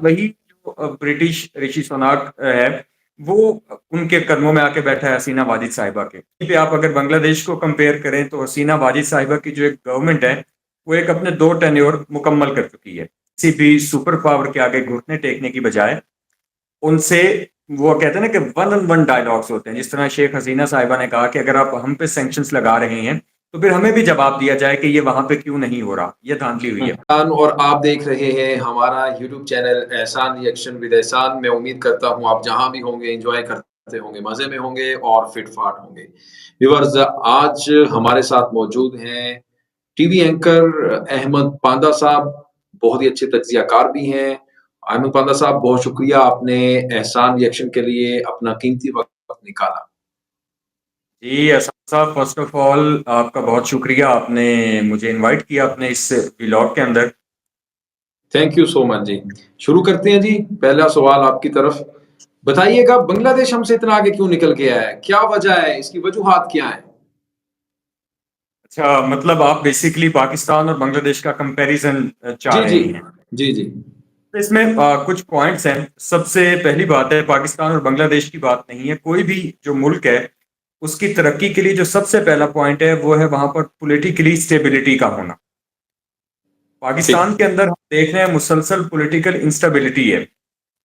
वही जो ब्रिटिश ऋषि सुनाक है, वो उनके कदमों में आके बैठा है हसीना वाजिद साहिबा के। यहीं पे आप अगर बांग्लादेश को कंपेयर करें तो हसीना वाजिद साहिबा की जो एक गवर्नमेंट है, वो एक अपने 2 टेन्योर मुकम्मल कर चुकी है। किसी भी सुपर पावर के आगे घुटने टेकने की बजाय उनसे, वो कहते हैं ना कि वन ऑन वन डायलॉग्स होते हैं। जिस तरह शेख हसीना साहिबा ने कहा कि अगर आप हम पे सैंक्शंस लगा रहे हैं तो फिर हमें भी जवाब दिया जाए कि ये वहां पे क्यों नहीं हो रहा, ये धांधली हुई है। और आप देख रहे हैं हमारा यूट्यूब चैनल एहसान रिएक्शन विद एहसान। मैं उम्मीद करता हूँ आप जहाँ भी होंगे एंजॉय करते होंगे, मजे में होंगे और फिट फाट होंगे। व्यूअर्स, आज हमारे साथ मौजूद हैं टीवी एंकर अहमद पांदा साहब, बहुत ही अच्छे तज्जियाकार भी हैं। अहमद पांदा साहब, बहुत शुक्रिया आपने एहसान रिएक्शन के लिए अपना कीमती वक्त निकाला। जी एहसान साहब, फर्स्ट ऑफ ऑल आपका बहुत शुक्रिया, आपने मुझे इनवाइट किया अपने इस व्लॉग के अंदर। थैंक यू सो मच जी। शुरू करते हैं जी। पहला सवाल आपकी तरफ, बताइएगा बांग्लादेश हमसे इतना आगे क्यों निकल गया है? क्या वजह है? इसकी वजूहात क्या है? अच्छा, मतलब आप बेसिकली पाकिस्तान और बांग्लादेश का कंपैरिजन चाह जी, रहे जी। हैं। जी, जी। तो इसमें कुछ पॉइंट्स हैं। सबसे पहली बात है, पाकिस्तान और बांग्लादेश की बात नहीं है, कोई भी जो मुल्क है उसकी तरक्की के लिए जो सबसे पहला पॉइंट है वो है वहां पर पॉलिटिकली स्टेबिलिटी का होना। ठीक। पाकिस्तान के अंदर हम देख रहे हैं मुसलसल पॉलिटिकल इंस्टेबिलिटी है।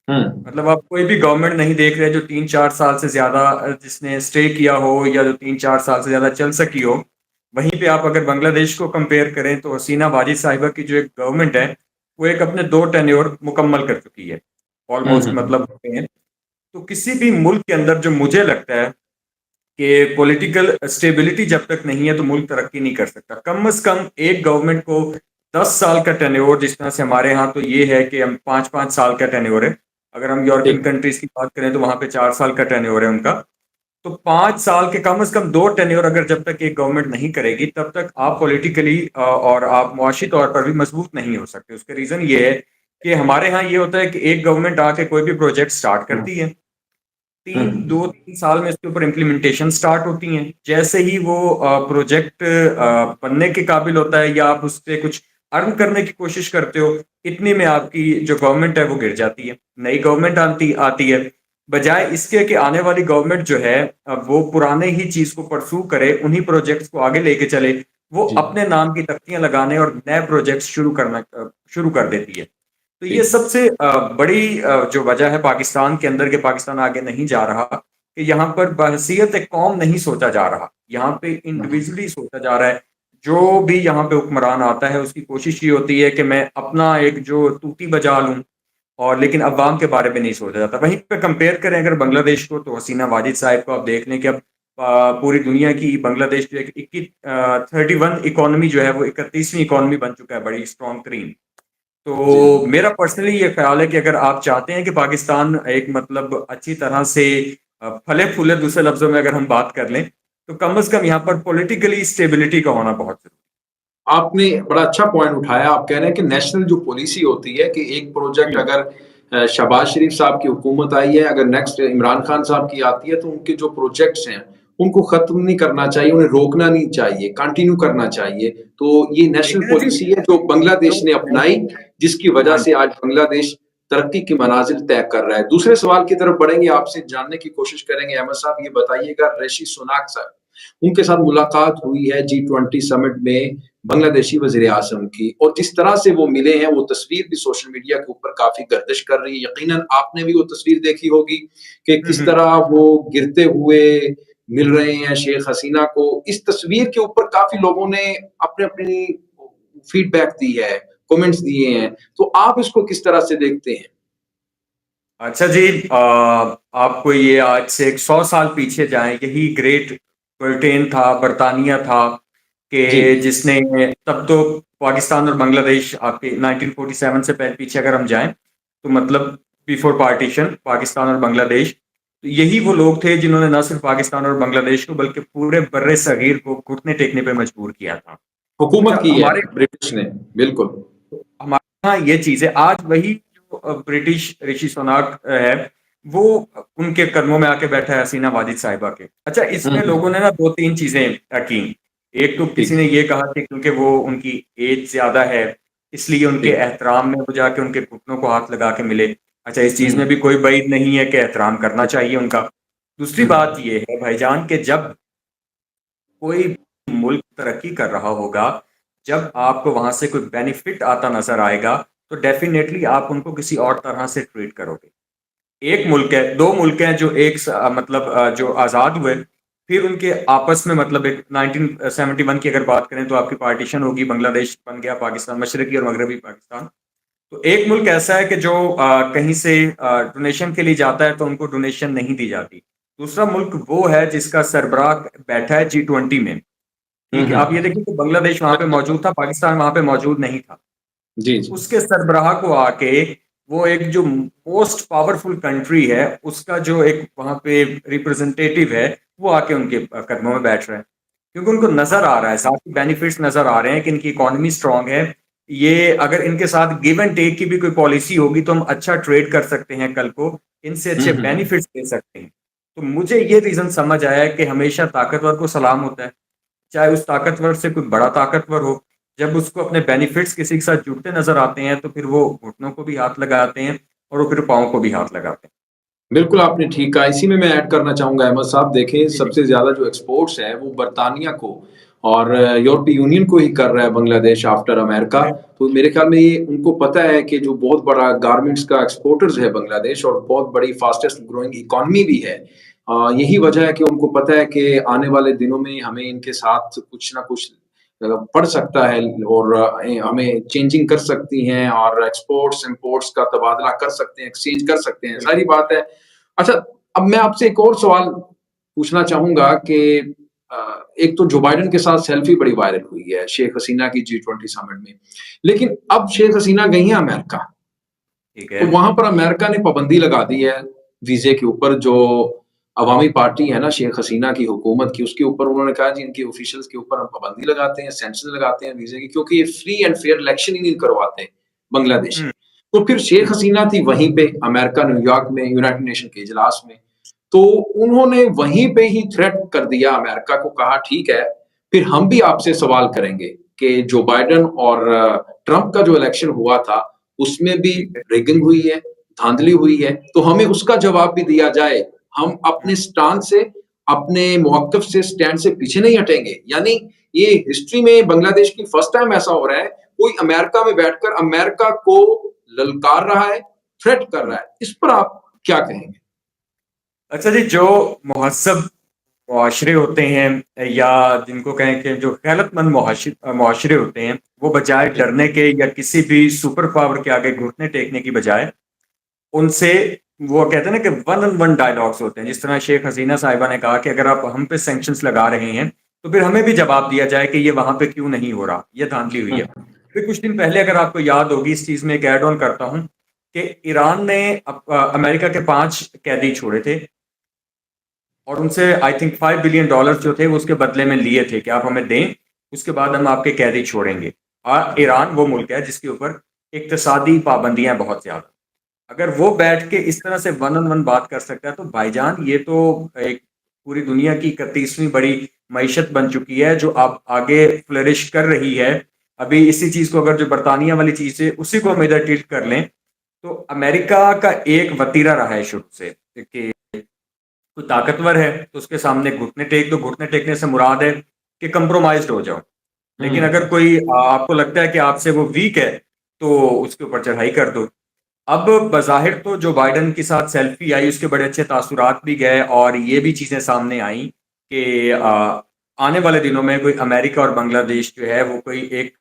हुँ। मतलब आप कोई भी गवर्नमेंट नहीं देख रहे जो 3-4 साल से ज्यादा जिसने स्टे किया हो या जो 3-4 साल से ज्यादा चल सकी हो। वहीं पे आप अगर बांग्लादेश को कंपेयर करें तो हसीना वाजिद साहिबा की जो एक गवर्नमेंट है, वो एक अपने 2 टेन्योर मुकम्मल कर चुकी है हुँ, ऑलमोस्ट, हुँ। मतलब होते हैं। तो किसी भी मुल्क के अंदर जो मुझे लगता है कि पॉलिटिकल स्टेबिलिटी जब तक नहीं है तो मुल्क तरक्की नहीं कर सकता। कम से कम एक गवर्नमेंट को 10 साल का टेन्योर, जिस तरह से हमारे यहाँ तो ये है कि हम 5-5 साल का टेन्योर है। अगर हम यूरोपियन ठीक। कंट्रीज की बात करें तो वहां पे 4 साल का टेन्योर है उनका। तो 5 साल के कम से कम 2 टेन्योर अगर जब तक एक गवर्नमेंट नहीं करेगी तब तक आप पॉलिटिकली और आप मुआशी तौर पर भी मजबूत नहीं हो सकते। उसके रीजन ये है कि हमारे यहाँ ये होता है कि एक गवर्नमेंट आके कोई भी प्रोजेक्ट स्टार्ट हुँ, करती है, हुँ। 2-3 साल में इसके ऊपर इम्प्लीमेंटेशन स्टार्ट होती हैं। जैसे ही वो प्रोजेक्ट बनने के काबिल होता है या आप उससे कुछ अर्न करने की कोशिश करते हो, इतनी में आपकी जो गवर्नमेंट है वो गिर जाती है, नई गवर्नमेंट आती आती है। बजाय इसके कि आने वाली गवर्नमेंट जो है वो पुराने ही चीज को परसू करे, उन्हीं प्रोजेक्ट्स को आगे लेके चले, वो जी। अपने नाम की तख्तियां लगाने और नए प्रोजेक्ट्स शुरू कर देती है। तो ये ठीक। सबसे बड़ी जो वजह है पाकिस्तान के अंदर, के पाकिस्तान आगे नहीं जा रहा, कि यहाँ पर बहसीयत एक कौम नहीं सोचा जा रहा, यहाँ पे हुँ, हुँ। इंडिविजुअली सोचा जा रहा है। जो भी यहाँ पे हुक्मरान आता है उसकी कोशिश ये होती है कि मैं अपना एक जो तूती बजा लूं, और लेकिन अवाम के बारे में नहीं सोचा जाता। वहीं पे कंपेयर करें अगर बांग्लादेश को, तो हसीना वाजिद साहब को आप देख लें कि अब पूरी दुनिया की बांग्लादेश जो है 31 इकोनॉमी जो है वो 31वीं इकोनॉमी बन चुका है, बड़ी स्ट्रॉन्ग तरीन। जी, जी। तो मेरा पर्सनली ये ख्याल है कि अगर आप चाहते हैं कि पाकिस्तान एक मतलब अच्छी तरह से फले फूले, दूसरे लफ्जों में अगर हम बात कर लें, तो कम से कम यहाँ पर पॉलिटिकली स्टेबिलिटी का होना बहुत जरूरी आपने बड़ा अच्छा पॉइंट उठाया। आप कह रहे हैं कि नेशनल जो पॉलिसी होती है कि एक प्रोजेक्ट है। अगर शहबाज शरीफ साहब की हुकूमत आई है, अगर नेक्स्ट इमरान खान साहब की आती है, तो उनके जो प्रोजेक्ट्स हैं, उनको खत्म नहीं करना चाहिए, उन्हें रोकना नहीं चाहिए, कंटिन्यू करना चाहिए। तो ये नेशनल लेकिन जी, पॉलिसी है जो बांग्लादेश ने जो अपनाई, जिसकी वजह हाँ से जी। आज बांग्लादेश तरक्की की मनाजिल तय कर रहा है। दूसरे सवाल की तरफ बढ़ेंगे, आपसे जानने की कोशिश करेंगे। अहमद साहब, ये बताइएगा, ऋषि सुनाक साहब, उनके साथ मुलाकात हुई है G20 समिट में बांग्लादेशी वज़ीर आज़म की, और जिस तरह से वो मिले हैं, वो तस्वीर भी सोशल मीडिया के ऊपर काफ़ी गर्दिश कर रही है। यकीनन आपने भी वो तस्वीर देखी होगी कि किस हम्म। तरह वो गिरते हुए मिल रहे हैं शेख हसीना को। इस तस्वीर के ऊपर काफ़ी लोगों ने अपनी-अपनी फीडबैक दी है, कमेंट्स दिए हैं। तो आप इसको किस तरह से देखते हैं? अच्छा जी, आपको ये आज से 100 साल पीछे जाएं, यही ग्रेट ब्रिटेन था, बरतानिया था, जी। कि जिसने, तब तो पाकिस्तान और बांग्लादेश आपके 1947 से पहले पीछे अगर हम जाएं तो मतलब बिफोर पार्टीशन पाकिस्तान और बांग्लादेश, तो यही वो लोग थे जिन्होंने न सिर्फ पाकिस्तान और बांग्लादेश को बल्कि पूरे बर्रे सगीर को घुटने टेकने पे मजबूर किया था। हुकूमत अच्छा, की है हमारे ब्रिटिश ने, बिल्कुल। हमारे यहाँ ये चीज है, आज वही जो ब्रिटिश ऋषि सुनाक है, वो उनके कदमों में आके बैठा है हसीना वाजिद साहिबा के। अच्छा, हुँ, इसमें लोगों हुँ। ने ना 2-3 चीजें की। एक तो किसी ठीक। ने ये कहा कि क्योंकि वो उनकी एज ज्यादा है, इसलिए उनके जी। एहतराम में वो जाके उनके घुटनों को हाथ लगा के मिले। अच्छा, इस चीज में हम्म। भी कोई बैद नहीं है कि एहतराम करना चाहिए उनका। दूसरी हम्म। बात ये है भाईजान कि जब कोई मुल्क तरक्की कर रहा होगा, जब आपको वहां से कोई बेनिफिट आता नजर आएगा, तो डेफिनेटली आप उनको किसी और तरह से ट्रीट करोगे। एक मुल्क है, दो मुल्क हैं जो मतलब जो आज़ाद हुए, फिर उनके आपस में मतलब एक 1971 की अगर बात करें तो आपकी पार्टीशन होगी, बांग्लादेश बन गया पाकिस्तान, मशरकी और मगरबी पाकिस्तान। तो एक मुल्क ऐसा है कि जो कहीं से डोनेशन के लिए जाता है तो उनको डोनेशन नहीं दी जाती। दूसरा मुल्क वो है जिसका सरबराह बैठा है G20 में। ठीक है, आप ये हम्म। देखिए कि बांग्लादेश वहां पे मौजूद था, पाकिस्तान वहां पे मौजूद नहीं था। जी जी। उसके सरबराह को आके वो एक जो मोस्ट पावरफुल कंट्री है उसका जो एक वहां पे रिप्रेजेंटेटिव है, वो आके उनके कदमों में बैठ रहा है, क्योंकि उनको नजर आ रहा है, साथ ही बेनिफिट्स नजर आ रहे हैं कि इनकी इकोनॉमी स्ट्रांग है। ये अगर इनके साथ गिव एंड टेक की भी कोई पॉलिसी होगी तो हम अच्छा ट्रेड कर सकते हैं, कल को इनसे अच्छे हम्म। बेनिफिट्स दे सकते हैं। तो मुझे ये रीजन समझ आया है कि हमेशा ताकतवर को सलाम होता है, चाहे उस ताकतवर से कोई बड़ा ताकतवर हो। जब उसको अपने बेनिफिट्स किसी के साथ जुड़ते नजर आते हैं तो फिर वो घुटनों को भी हाथ लगाते हैं और वो फिर पाँव को भी हाथ लगाते हैं। बिल्कुल, आपने ठीक कहा। इसी में मैं ऐड करना चाहूँगा अहमद साहब, देखें जी जी। सबसे ज़्यादा जो एक्सपोर्ट्स है वो बर्तानिया को और यूरोपीय यूनियन को ही कर रहा है बांग्लादेश आफ्टर अमेरिका। करेक्ट। तो मेरे ख़्याल में ये उनको पता है कि जो बहुत बड़ा गारमेंट्स का एक्सपोर्टर्स है बांग्लादेश और बहुत बड़ी फास्टेस्ट ग्रोइंग इकोनॉमी भी है। यही वजह है कि उनको पता है कि आने वाले दिनों में हमें इनके साथ कुछ ना कुछ पड़ सकता है और हमें चेंजिंग कर सकती हैं और एक्सपोर्ट्स इम्पोर्ट्स का तबादला कर सकते हैं, एक्सचेंज कर सकते हैं, सारी बिल्कुल। बात है। अच्छा, अब मैं आपसे एक और सवाल पूछना चाहूँगा कि एक तो जो बाइडेन के साथ सेल्फी बड़ी वायरल हुई है, शेख हसीना की G20 समिट में। लेकिन अब शेख हसीना गई हैं अमेरिका, ठीक है। तो वहाँ पर अमेरिका ने पाबंदी लगा दी है वीज़े के ऊपर। जो अवामी पार्टी है ना शेख हसीना की हुकूमत की, उसके ऊपर उन्होंने कहा जी इनके ऑफिशियल्स के ऊपर हम पाबंदी लगाते हैं, सैंक्शन लगाते हैं वीज़े की, क्योंकि ये फ्री एंड फेयर इलेक्शन ही नहीं करवाते बांग्लादेश हम्म। में। तो फिर शेख हम्म। हसीना थी वहीं पे अमेरिका, न्यूयॉर्क में यूनाइटेड नेशन के इजलास में। तो उन्होंने वहीं पे ही थ्रेट कर दिया अमेरिका को, कहा ठीक है, फिर हम भी आपसे सवाल करेंगे कि जो बाइडेन और ट्रंप का जो इलेक्शन हुआ था, उसमें भी ठीक है। रिगिंग हुई है, धांधली हुई है, तो हमें उसका जवाब भी दिया जाए। हम हम्म। अपने स्टांस से, अपने मौक़िफ़ से, स्टैंड से पीछे नहीं हटेंगे। यानी ये हिस्ट्री में बांग्लादेश की फर्स्ट टाइम ऐसा हो रहा है, कोई अमेरिका में बैठकर अमेरिका को ललकार रहा है, थ्रेट कर हम्म। रहा है। इस पर आप क्या कहेंगे? अच्छा जी, जो मुहज़्ज़ब मुआशरे होते हैं या जिनको कहें कि जो गैरतमंद मुआशरे होते हैं, वो बजाय जी। डरने के या किसी भी सुपर पावर के आगे घुटने टेकने की बजाय उनसे, वो कहते हैं ना कि वन ऑन वन डायलॉग्स होते हैं। जिस तरह शेख हसीना साहिबा ने कहा कि अगर आप हम पे सैंक्शंस लगा रहे हैं तो फिर हमें भी जवाब दिया जाए कि ये वहां पे क्यों नहीं हो रहा, ये धांधली हुई है। हुँ। फिर कुछ दिन पहले अगर आपको याद होगी, इस चीज में एक ऐड ऑन करता हूं कि ईरान ने अमेरिका के 5 कैदी छोड़े थे और उनसे आई थिंक $5 बिलियन जो थे वो उसके बदले में लिए थे कि आप हमें दें, उसके बाद हम आपके कैदी छोड़ेंगे। और ईरान वो मुल्क है जिसके ऊपर इक्तसादी पाबंदियां बहुत ज्यादा। अगर वो बैठ के इस तरह से वन ऑन वन बात कर सकता है तो भाईजान ये तो एक पूरी दुनिया की 31वीं बड़ी मईशत बन चुकी है जो अब आगे फ्लरिश कर रही है। अभी इसी चीज को, अगर जो बरतानिया वाली चीज है उसी को हम इधर टिल्ट कर लें, तो अमेरिका का एक वतीरा रहा है शुरू से कि कोई ताकतवर है तो उसके सामने घुटने टेक दो। घुटने टेकने से मुराद है कि कंप्रोमाइज्ड हो जाओ। लेकिन अगर हुँ। कोई आपको लगता है कि आपसे वो वीक है तो उसके ऊपर चढ़ाई कर दो। अब बज़ाहिर तो जो बाइडेन के साथ सेल्फी आई उसके बड़े अच्छे तासुरात भी गए और ये भी चीज़ें सामने आई कि आने वाले दिनों में कोई अमेरिका और बांग्लादेश जो है वो कोई एक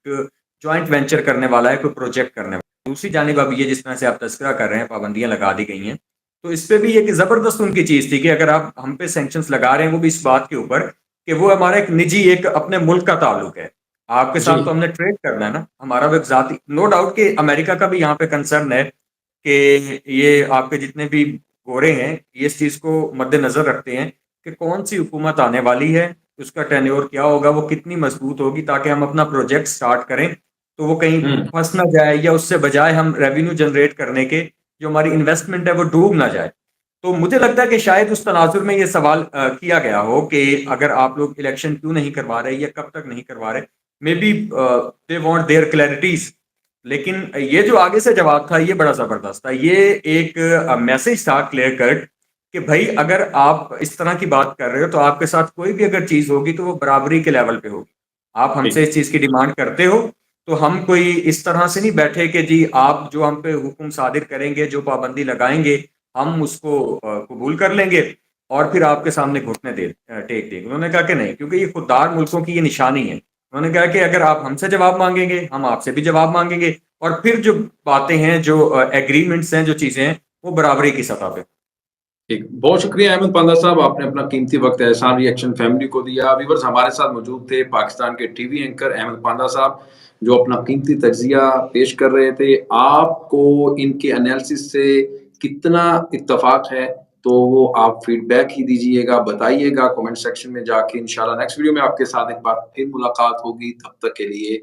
जॉइंट वेंचर करने वाला है, कोई प्रोजेक्ट करने वाला है। दूसरी जानिब अब ये जिस तरह से आप तस्करा कर रहे हैं, पाबंदियां लगा दी गई हैं, तो इस पे भी एक ज़बरदस्त उनकी चीज़ थी कि अगर आप हम पे सैंक्शंस लगा रहे हैं वो भी इस बात के ऊपर कि वो हमारा एक निजी, एक अपने मुल्क का ताल्लुक है। आपके जी। साथ तो हमने ट्रेड करना है ना, हमारा वो एक जाती, नो डाउट कि अमेरिका का भी यहाँ पे कंसर्न है कि ये आपके जितने भी गोरे हैं ये इस चीज़ को मद्देनज़र रखते हैं कि कौन सी हुकूमत आने वाली है, उसका टेन्योर क्या होगा, वो कितनी मजबूत होगी, ताकि हम अपना प्रोजेक्ट स्टार्ट करें तो वो कहीं हुँ। फंस ना जाए या उससे बजाय हम रेवेन्यू जनरेट करने के जो हमारी इन्वेस्टमेंट है वो डूब ना जाए। तो मुझे लगता है कि शायद उस तनाजुर में ये सवाल किया गया हो कि अगर आप लोग इलेक्शन क्यों नहीं करवा रहे या कब तक नहीं करवा रहे। Maybe they want their clarities लेकिन ये जो आगे से जवाब था ये बड़ा जबरदस्त था। ये एक मैसेज था क्लियर कट कि भाई अगर आप इस तरह की बात कर रहे हो तो आपके साथ कोई भी अगर चीज होगी तो वो बराबरी के लेवल पे होगी। आप हमसे ठीक। इस चीज की डिमांड करते हो तो हम कोई इस तरह से नहीं बैठे कि जी आप जो हम पे हुक्म सादिर करेंगे, जो पाबंदी लगाएंगे, हम उसको कबूल कर लेंगे और फिर आपके सामने घुटने टेक देंगे। उन्होंने कहा कि नहीं, क्योंकि ये खुददार मुल्कों की ये निशानी है। उन्होंने कहा कि अगर आप हमसे जवाब मांगेंगे हम आपसे भी जवाब मांगेंगे और फिर जो बातें हैं, जो एग्रीमेंट्स हैं, जो चीजें हैं, वो बराबरी की सतह पे। ठीक, बहुत शुक्रिया अहमद पांदा साहब, आपने अपना कीमती वक्त एहसान रिएक्शन फैमिली को दिया। व्यूअर्स, हमारे साथ मौजूद थे पाकिस्तान के टीवी एंकर अहमद पांदा साहब, जो अपना कीमती तज्जिया पेश कर रहे थे। आपको इनके एनालिसिस से कितना इत्तेफाक है, तो वो आप फीडबैक ही दीजिएगा, बताइएगा कमेंट सेक्शन में जाके। इंशाल्लाह नेक्स्ट वीडियो में आपके साथ एक बार फिर मुलाकात होगी। तब तक के लिए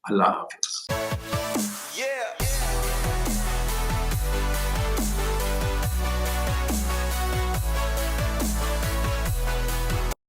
अल्लाह हाफ़िज़।